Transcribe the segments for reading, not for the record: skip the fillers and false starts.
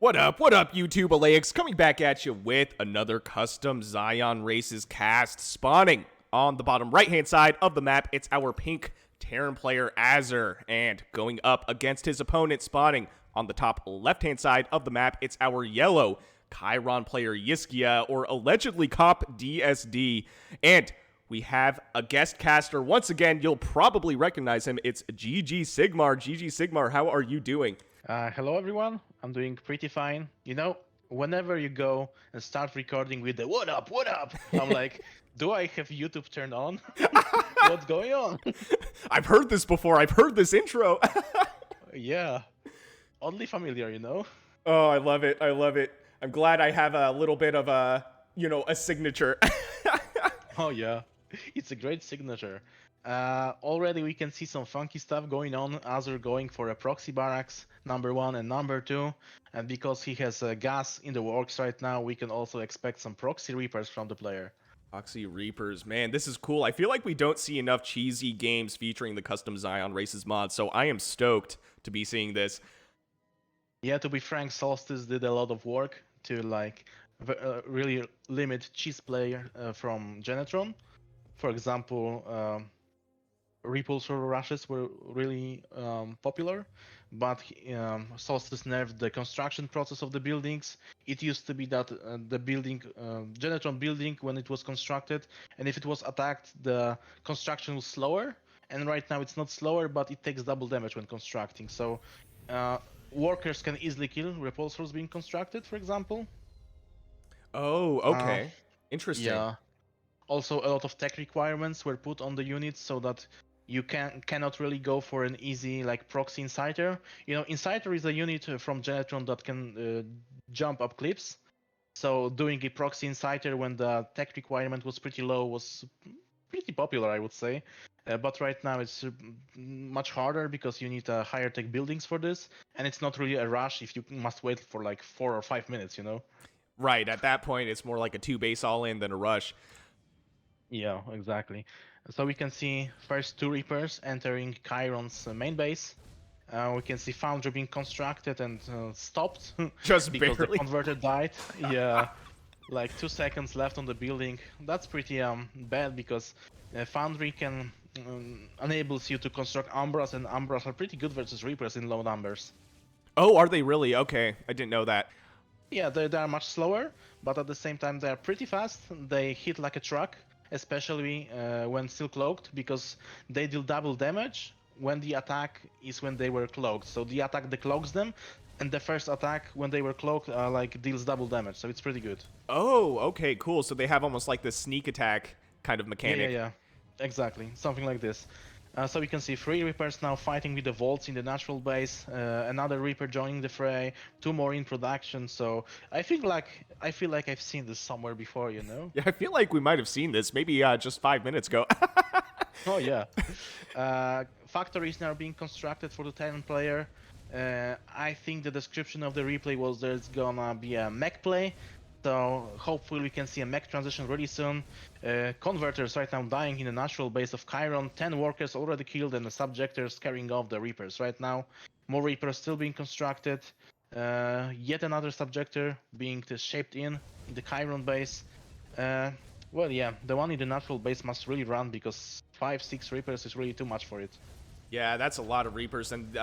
What up, YouTube Elleix? Coming back at you with another Custom Scion Races cast. Spawning on the bottom right-hand side of the map, it's our pink Terran player Asur. And going up against his opponent, spawning on the top left-hand side of the map, it's our yellow Chiron player yskea, or allegedly Cop DSD. And we have a guest caster. Once again, you'll probably recognize him. It's GGSigmar. GGSigmar, how are you doing? Hello everyone, I'm doing pretty fine. You know, whenever you go and start recording with the what up, I'm like, do I have YouTube turned on? What's going on? I've heard this before. I've heard this intro. Yeah, oddly familiar, you know? Oh, I love it. I love it. I'm glad I have a little bit of a signature. Oh yeah, it's a great signature. Already we can see some funky stuff going on. Asur going for a proxy barracks, number 1 and number 2. And because he has gas in the works right now, we can also expect some proxy reapers from the player. Proxy Reapers, man, this is cool. I feel like we don't see enough cheesy games featuring the Custom Scion Races mod, so I am stoked to be seeing this. Yeah, to be frank, Solstice did a lot of work to really limit cheese play from Genetron. For example, repulsor rushes were really popular, but Solstice nerfed the construction process of the buildings. It used to be that the building, Genetron building, when it was constructed, and if it was attacked, the construction was slower. And right now it's not slower, but it takes double damage when constructing. So workers can easily kill repulsors being constructed, for example. Oh, okay. Interesting. Yeah. Also, a lot of tech requirements were put on the units so that you cannot really go for an easy proxy inciter. You know, inciter is a unit from Genetron that can jump up cliffs. So doing a proxy inciter when the tech requirement was pretty low was pretty popular, I would say. But right now it's much harder because you need higher tech buildings for this, and it's not really a rush if you must wait for 4 or 5 minutes, you know? Right, at that point it's more like a 2-base all-in than a rush. Yeah, exactly. So we can see first 2 Reapers entering Chiron's main base. We can see Foundry being constructed and stopped Just because barely. the converter died. Yeah, 2 seconds left on the building. That's pretty bad because Foundry can enables you to construct Umbras, and Umbras are pretty good versus Reapers in low numbers. Oh, are they really? Okay, I didn't know that. Yeah, they are much slower, but at the same time they are pretty fast. They hit like a truck, especially when still cloaked, because they deal double damage when the attack is when they were cloaked. So the attack decloaks them, and the first attack when they were cloaked deals double damage. So it's pretty good. Oh, okay, cool. So they have almost like this sneak attack kind of mechanic. Yeah, exactly, something like this. So we can see 3 Reapers now fighting with the Volts in the natural base, another Reaper joining the fray, 2 more in production. So I feel like I've seen this somewhere before, you know? Yeah, I feel like we might have seen this maybe just 5 minutes ago. Oh yeah. Factories now being constructed for the Terran player. I think the description of the replay was there's gonna be a mech play. So hopefully we can see a mech transition really soon. Converters right now dying in the natural base of Chiron. 10 workers already killed and the subjectors carrying off the Reapers right now. More Reapers still being constructed. Yet another subjector being shaped in the Chiron base. Well, yeah, the one in the natural base must really run because 5-6 Reapers is really too much for it. Yeah, that's a lot of Reapers, and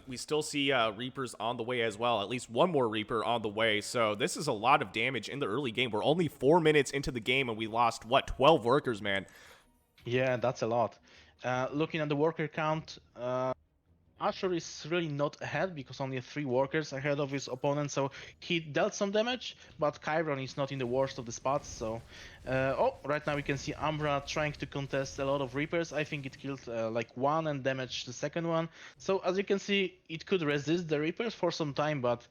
we still see Reapers on the way as well. At least one more Reaper on the way, so this is a lot of damage in the early game. We're only 4 minutes into the game, and we lost, what, 12 workers, man? Yeah, that's a lot. Looking at the worker count, Asur is really not ahead because only 3 workers ahead of his opponent, so he dealt some damage, but Chiron is not in the worst of the spots, so... right now we can see Umbra trying to contest a lot of Reapers. I think it killed 1 and damaged the second one. So as you can see, it could resist the Reapers for some time, but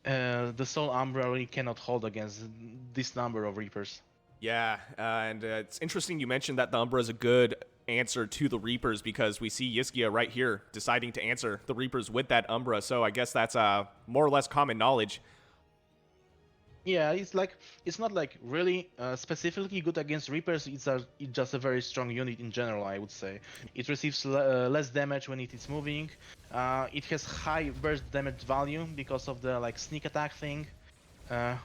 the Soul Umbra really cannot hold against this number of Reapers. Yeah, and it's interesting you mentioned that the Umbra is a good answer to the Reapers because we see yskea right here deciding to answer the Reapers with that Umbra, so I guess that's more or less common knowledge. Yeah, it's not like really specifically good against Reapers. It's just a very strong unit in general, I would say. It receives less damage when it is moving. It has high burst damage value because of the like sneak attack thing. Uh,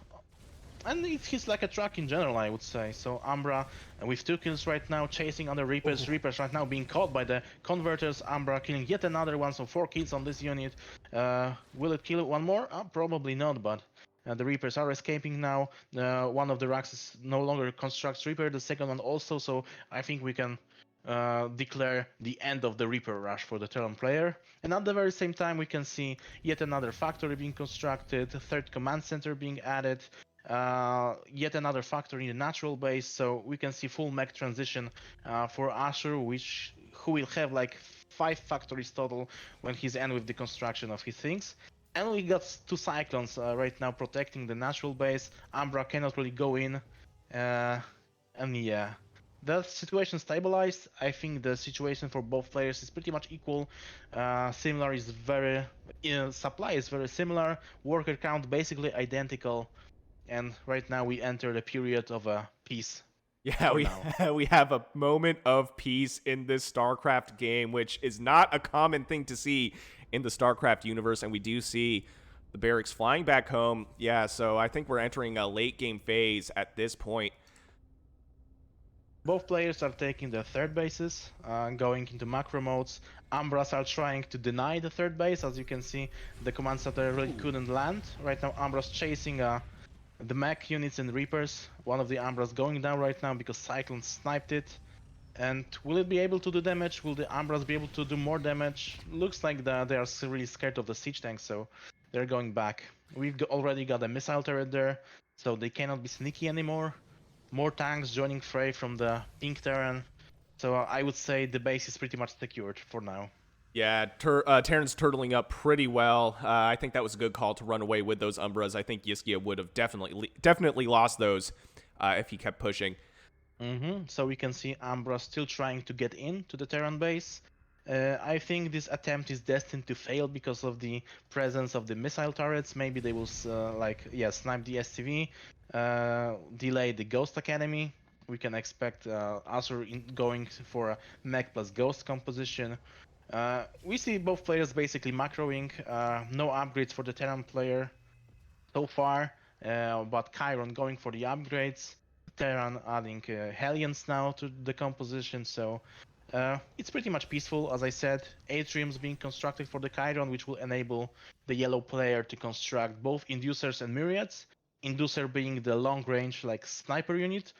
and it hits like a truck in general, I would say. So Umbra with 2 kills right now, chasing other Reapers. Oh. Reapers right now being caught by the converters. Umbra killing yet another one, so 4 kills on this unit. Will it kill one more? Probably not, but the Reapers are escaping now. One of the racks no longer constructs Reaper, the second one also, so I think we can declare the end of the Reaper rush for the Terran player. And at the very same time, we can see yet another factory being constructed, a third command center being added, yet another factory in the natural base. So we can see full mech transition for Asur, who will have like 5 factories total when he's end with the construction of his things. And we got 2 Cyclones right now protecting the natural base. Umbra cannot really go in. And yeah, the situation stabilized. I think the situation for both players is pretty much equal. Similar is very, supply is very similar. Worker count basically identical. And right now we enter the period of peace. Yeah, For we now. we have a moment of peace in this StarCraft game, which is not a common thing to see in the StarCraft universe, and we do see the barracks flying back home. Yeah, so I think we're entering a late game phase at this point. Both players are taking the third bases, going into macro modes. Umbras are trying to deny the third base. As you can see, the command center really couldn't land. Right now, Umbras chasing the mech units and Reapers. One of the Umbras going down right now because Cyclone sniped it. And will it be able to do damage? Will the Umbras be able to do more damage? Looks like they are really scared of the siege tank, so they're going back. We've already got a missile turret there, so they cannot be sneaky anymore. More tanks joining fray from the pink Terran. So I would say the base is pretty much secured for now. Yeah, Terran's turtling up pretty well. I think that was a good call to run away with those Umbras. I think yskea would have definitely lost those if he kept pushing. So we can see Umbra still trying to get into the Terran base. I think this attempt is destined to fail because of the presence of the missile turrets. Maybe they will snipe the SCV, delay the Ghost Academy. We can expect Asur going for a mech plus Ghost composition. We see both players basically macroing. No upgrades for the Terran player so far, but Chiron going for the upgrades. Terran adding Hellions now to the composition, so it's pretty much peaceful, as I said. Atriums being constructed for the Chiron, which will enable the yellow player to construct both Inducers and Myriads. Inducer being the long-range, like, sniper unit.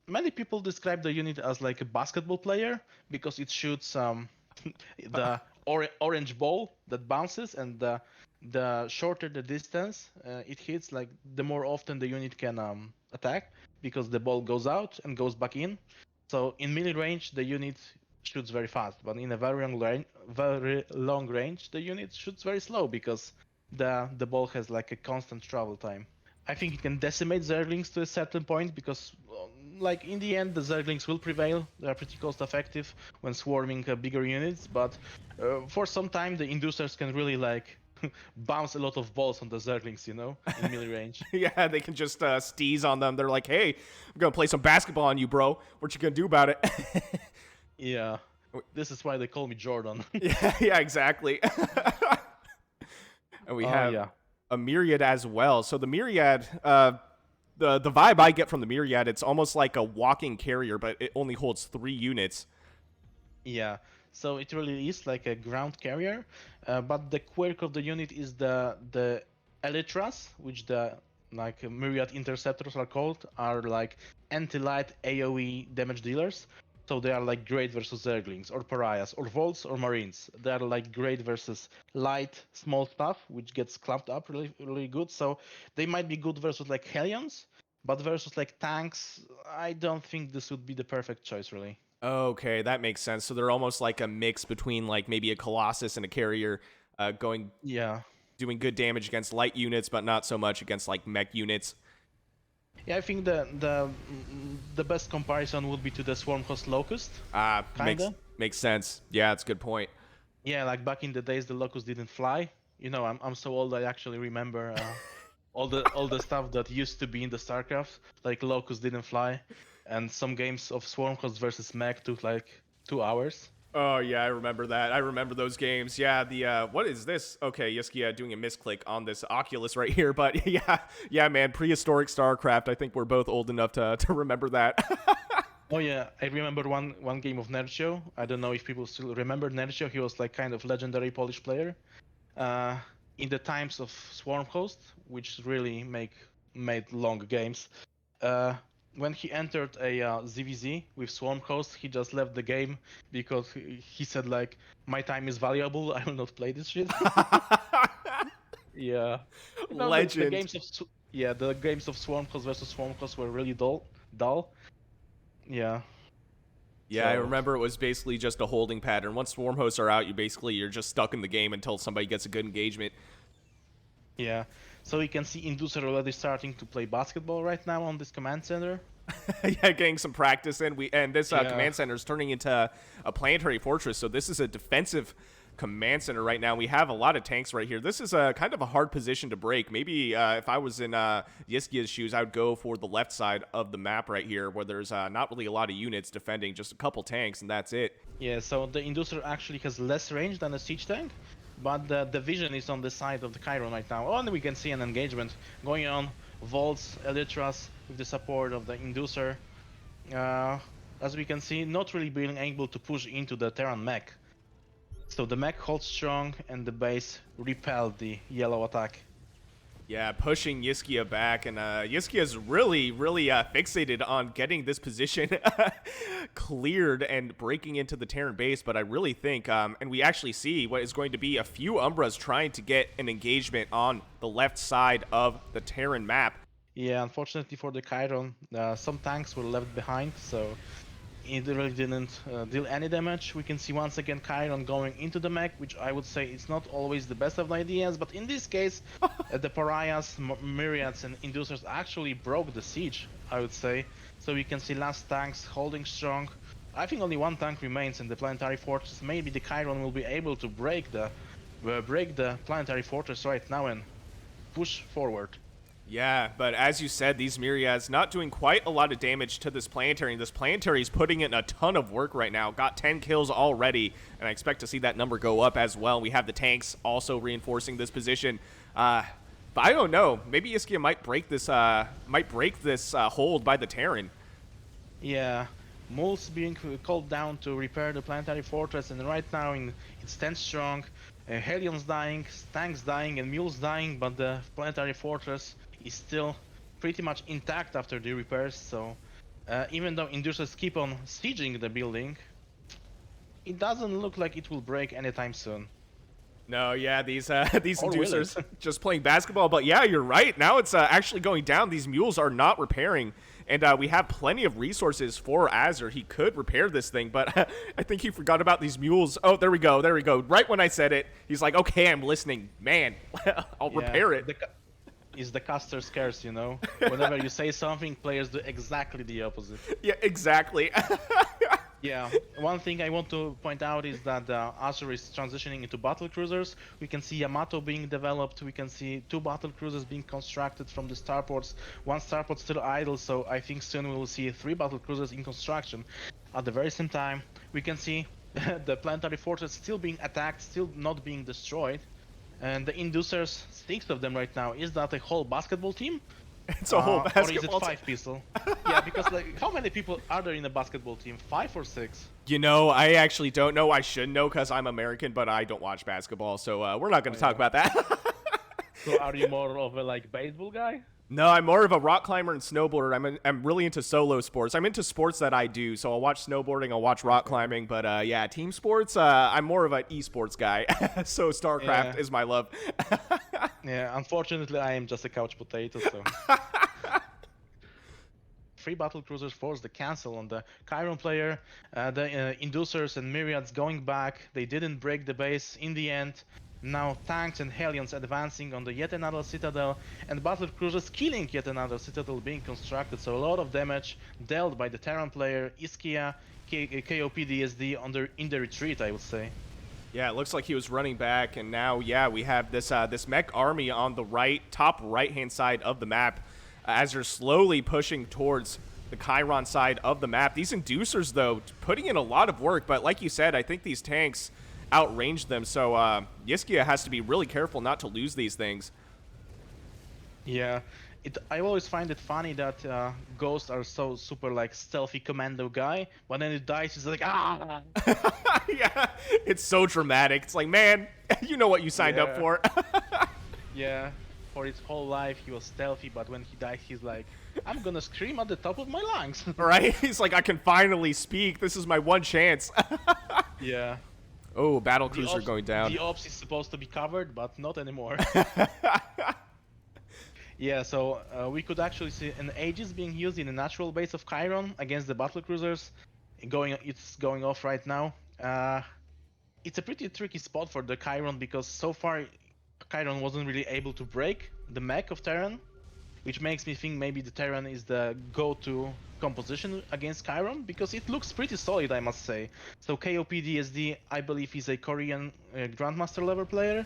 Many people describe the unit as like a basketball player because it shoots the orange ball that bounces, and the shorter the distance it hits, like the more often the unit can attack because the ball goes out and goes back in. So in melee range, the unit shoots very fast, but in a very long range, the unit shoots very slow because the ball has like a constant travel time. I think it can decimate Zerglings to a certain point because, like, in the end, the Zerglings will prevail. They are pretty cost effective when swarming bigger units, but for some time, the Inducers can really, like, bounce a lot of balls on the Zerglings, you know, in melee range. Yeah, they can just steez on them. They're like, hey, I'm going to play some basketball on you, bro. What you going to do about it? Yeah, this is why they call me Jordan. Yeah, exactly. And we have yeah. a Myriad as well. So the Myriad, the vibe I get from the Myriad, it's almost like a walking carrier, but it only holds 3 units. Yeah, so it really is like a ground carrier, but the quirk of the unit is the elytras, which the like myriad interceptors are called, are like anti-light AoE damage dealers. So they are like great versus Zerglings or Pariahs or Volts or Marines. They are like great versus light small stuff, which gets clumped up really good. So they might be good versus like Hellions, but versus like tanks, I don't think this would be the perfect choice really. Okay, that makes sense. So they're almost like a mix between like maybe a Colossus and a carrier, Yeah. doing good damage against light units, but not so much against like mech units. Yeah, I think the best comparison would be to the Swarm Host Locust, Makes kinda. makes sense. Yeah, that's a good point. Yeah, like back in the days, the Locust didn't fly. You know, I'm so old I actually remember all the stuff that used to be in the StarCraft, like Locust didn't fly, and some games of Swarm Host versus Mech took like 2 hours. Oh yeah, I remember that. I remember those games. Yeah, the what is this? Okay, yskea doing a misclick on this Oculus right here, but yeah, man, prehistoric StarCraft. I think we're both old enough to remember that. Oh yeah, I remember one game of Nercio. I don't know if people still remember Nercio. He was like kind of legendary Polish player. Uh, in the times of Swarm Host, which really made long games. Uh, when he entered a ZVZ with Swarm Host, he just left the game because he said like, "My time is valuable. I will not play this shit." Yeah. No, the Legend. games of the games of Swarm Host versus Swarm Host were really dull. Yeah. Yeah, I So remember it was basically just a holding pattern. Once swarm hosts are out, you're just stuck in the game until somebody gets a good engagement. yeah. So we can see Inducer already starting to play basketball right now on this command center. Yeah, getting some practice in. This Yeah. command center is turning into a planetary fortress, so this is a defensive command center right now. We have a lot of tanks right here. This is a kind of a hard position to break. Maybe if I was in Yiskea's shoes, I would go for the left side of the map right here, where there's not really a lot of units defending, just a couple tanks, and that's it. Yeah, so the Inducer actually has less range than a siege tank, but the vision is on the side of the Chiron right now. Oh, and we can see an engagement going on. Volts, Elytras with the support of the Inducer. As we can see, not really being able to push into the Terran mech. So the mech holds strong and the base repelled the yellow attack. Yeah, pushing Yskea back, and Yiskea's really fixated on getting this position cleared and breaking into the Terran base, but I really think, and we actually see what is going to be a few Umbras trying to get an engagement on the left side of the Terran map. Yeah, unfortunately for the Chiron, some tanks were left behind, so it really didn't deal any damage. We can see once again Chiron going into the mech, which I would say is not always the best of ideas, but in this case, the Pariahs, Myriads, and Inducers actually broke the siege, I would say. So we can see last tanks holding strong. I think only one tank remains in the planetary fortress. Maybe the Chiron will be able to break the planetary fortress right now and push forward. Yeah, but as you said, these Myriads not doing quite a lot of damage to this planetary. This planetary is putting in a ton of work right now. Got 10 kills already, and I expect to see that number go up as well. We have the tanks also reinforcing this position. But I don't know. Maybe Yskea might break this hold by the Terran. Yeah, Mole's being called down to repair the planetary fortress, and right now it stands strong. Helion's dying, tanks dying, and mules dying, but the planetary fortress is still pretty much intact after the repairs. So even though Inducers keep on sieging the building, it doesn't look like it will break anytime soon. No, yeah, these Or will Inducers it? just playing basketball. But yeah, you're right. Now it's actually going down. These mules are not repairing. And we have plenty of resources for Asur. He could repair this thing, but I think he forgot about these mules. Oh, there we go. There we go. Right when I said it, he's like, okay, I'm listening. Man, I'll repair it. Is the caster scarce, you know? Whenever you say something, players do exactly the opposite. Yeah, exactly. Yeah, one thing I want to point out is that Asur is transitioning into battle cruisers. We can see Yamato being developed. We can see 2 battle cruisers being constructed from the starports. 1 starport still idle, so I think soon we will see 3 battle cruisers in construction. At the very same time, we can see the planetary fortress still being attacked, still not being destroyed. And the Inducers, 6 of them right now. Is that a whole basketball team? It's a whole basketball Or is it 5 people? Yeah, because like, how many people are there in a basketball team? 5 or 6? You know, I actually don't know. I should know because I'm American, but I don't watch basketball, so we're not going to talk about that. So are you more of a like baseball guy? No, I'm more of a rock climber and snowboarder. I'm really into solo sports. I'm into sports that I do. So I'll watch snowboarding, I'll watch rock climbing, but yeah, team sports, I'm more of an esports guy. So StarCraft is my love. Yeah, unfortunately I am just a couch potato, so 3 battle cruisers force the cancel on the Chiron player. The Inducers and Myriads going back. They didn't break the base in the end. Now tanks and Helions advancing on the yet another citadel, and battle cruisers killing yet another citadel being constructed. So a lot of damage dealt by the Terran player, yskea, KOP DSD in the retreat, I would say. Yeah, it looks like he was running back, and now, yeah, we have this this mech army on the top right-hand side of the map as they're slowly pushing towards the Chiron side of the map. These inducers, though, putting in a lot of work, but like you said, I think these tanks outrange them, so yskea has to be really careful not to lose these things. Yeah, I always find it funny that ghosts are so super like stealthy commando guy, but then it dies, he's like, ah! Yeah, it's so dramatic. It's like, man, you know what you signed up for. Yeah, for his whole life he was stealthy, but when he dies, he's like, I'm gonna scream at the top of my lungs. Right? He's like, I can finally speak. This is my one chance. Yeah. Oh, battle cruiser going down. The ops is supposed to be covered, but not anymore. Yeah, so we could actually see an Aegis being used in the natural base of Chiron against the battle cruisers. It's going off right now. It's a pretty tricky spot for the Chiron because so far Chiron wasn't really able to break the mech of Terran, which makes me think maybe the Terran is the go-to composition against Chiron because it looks pretty solid, I must say. So KOP DSD, I believe, is a Korean grandmaster level player,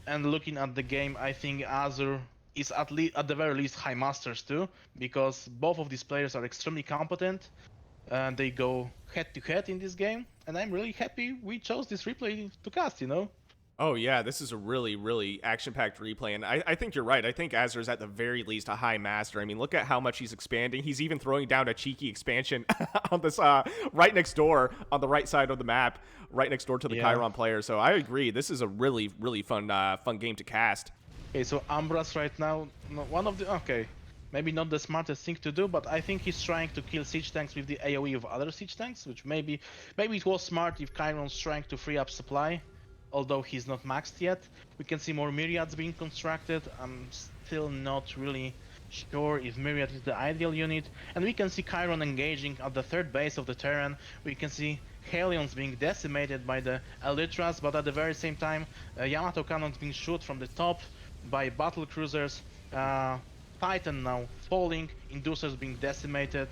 and looking at the game, I think Asur is at the very least high masters too, because both of these players are extremely competent and they go head to head in this game, and I'm really happy we chose this replay to cast, you know? Oh yeah, this is a really, really action-packed replay, and I think you're right. I think Asur is at the very least a high master. I mean, look at how much he's expanding. He's even throwing down a cheeky expansion on this right next door on the right side of the map, right next door to the Chiron player. So I agree. This is a really, really fun game to cast. Okay, so Ambras right now, maybe not the smartest thing to do, but I think he's trying to kill siege tanks with the AoE of other siege tanks, which maybe it was smart if Chiron's trying to free up supply, although he's not maxed yet. We can see more myriads being constructed. I'm still not really sure if myriad is the ideal unit, and we can see Chiron engaging at the third base of the Terran. We can see Helions being decimated by the Elytras, but at the very same time, Yamato cannons being shot from the top by battle cruisers, Titan now falling, inducers being decimated,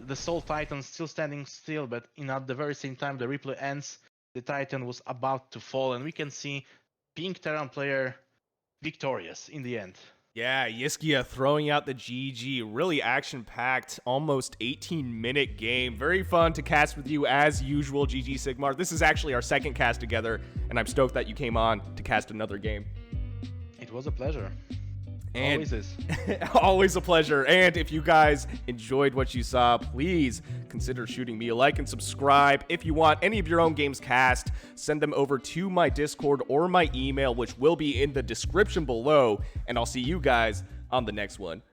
the Soul Titan still standing still, but at the very same time the replay ends, the Titan was about to fall, and we can see Pink Terran player victorious in the end. Yeah, yskea throwing out the GG, really action-packed, almost 18-minute game. Very fun to cast with you as usual, GGSigmar. This is actually our second cast together, and I'm stoked that you came on to cast another game. It was a pleasure. And always is. Always a pleasure. And if you guys enjoyed what you saw, please consider shooting me a like and subscribe. If you want any of your own games cast, send them over to my Discord or my email, which will be in the description below. And I'll see you guys on the next one.